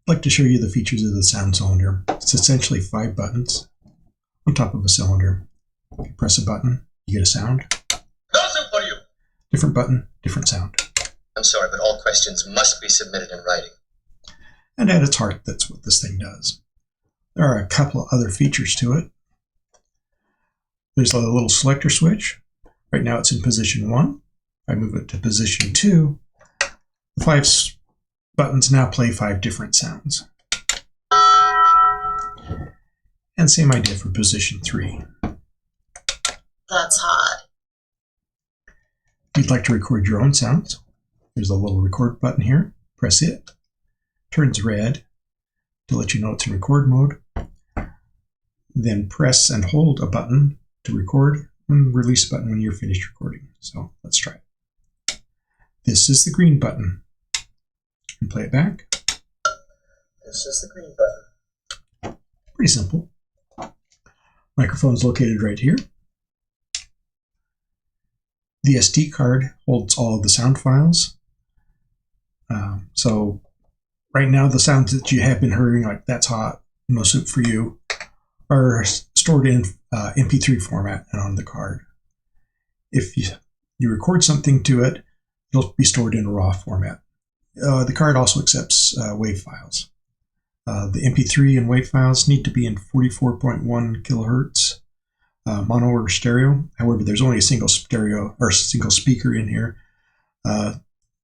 I'd like to show you the features of the sound cylinder. It's essentially 5 buttons on top of a cylinder. You press a button, you get a sound. Nothing for you. Different button, different sound. I'm sorry, but all questions must be submitted in writing. And at its heart, that's what this thing does. There are a couple of other features to it. There's a little selector switch. Right now it's in position 1. If I move it to position 2, the 5 buttons now play 5 different sounds. And same idea for position 3. That's hot. If you'd like to record your own sounds, there's a little record button here. Press it. Turns red to let you know it's in record mode. Then press and hold a button to record, and release button when you're finished recording. So let's try it. This is the green button. And play it back. This is the green button. Pretty simple. Microphone's located right here. The SD card holds all of the sound files. So right now the sounds that you have been hearing, like That's Hot, No Soup for You, are stored in MP3 format and on the card. If you record something to it, it'll be stored in a RAW format. The card also accepts WAV files. The MP3 and WAV files need to be in 44.1 kilohertz, mono or stereo. However, there's only a single stereo or single speaker in here,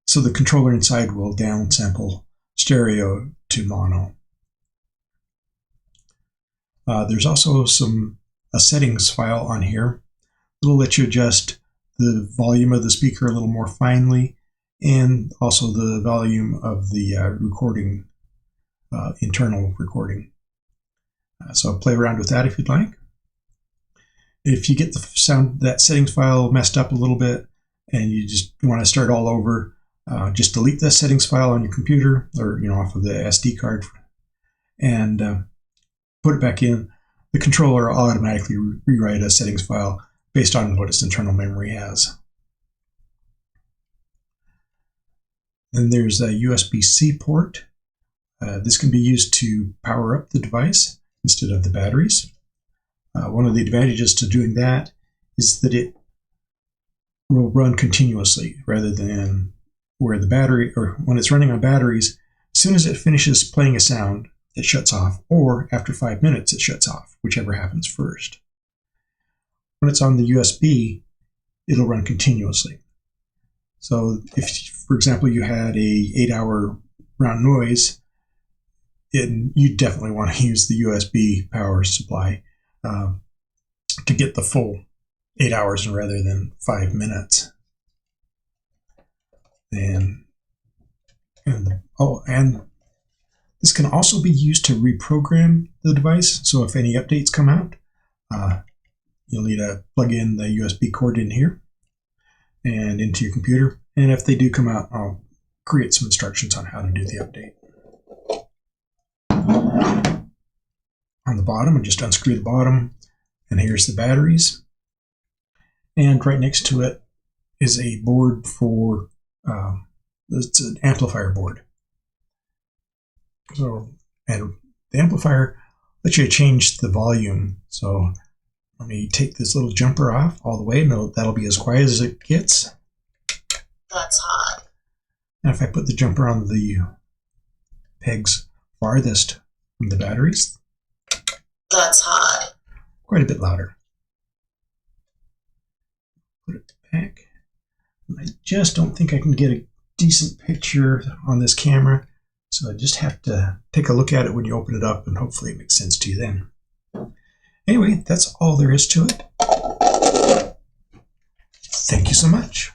so the controller inside will downsample stereo to mono. There's also a settings file on here. It'll let you adjust the volume of the speaker a little more finely, and also the volume of the recording, internal recording. So play around with that if you'd like. If you get that settings file messed up a little bit and you just want to start all over, just delete the settings file on your computer, or off of the SD card, and put it back in. The controller will automatically rewrite a settings file based on what its internal memory has. Then there's a USB-C port. This can be used to power up the device instead of the batteries. One of the advantages to doing that is that it will run continuously rather than where the battery, or when it's running on batteries, as soon as it finishes playing a sound, it shuts off, or after 5 minutes it shuts off, whichever happens first. When it's on the USB, it'll run continuously. So if, for example, you had a 8-hour round noise, you definitely want to use the USB power supply to get the full 8 hours rather than 5 minutes. And this can also be used to reprogram the device. So if any updates come out, you'll need to plug in the USB cord in here and into your computer. And if they do come out, I'll create some instructions on how to do the update. On the bottom, and just unscrew the bottom, and here's the batteries. And right next to it is a board for, it's an amplifier board. So, and the amplifier lets you change the volume. So let me take this little jumper off all the way, and that'll be as quiet as it gets. That's hot. And if I put the jumper on the pegs farthest from the batteries, that's hot. Quite a bit louder. Put it back. I just don't think I can get a decent picture on this camera, so I just have to take a look at it when you open it up, and hopefully it makes sense to you then. Anyway, that's all there is to it. Thank you so much.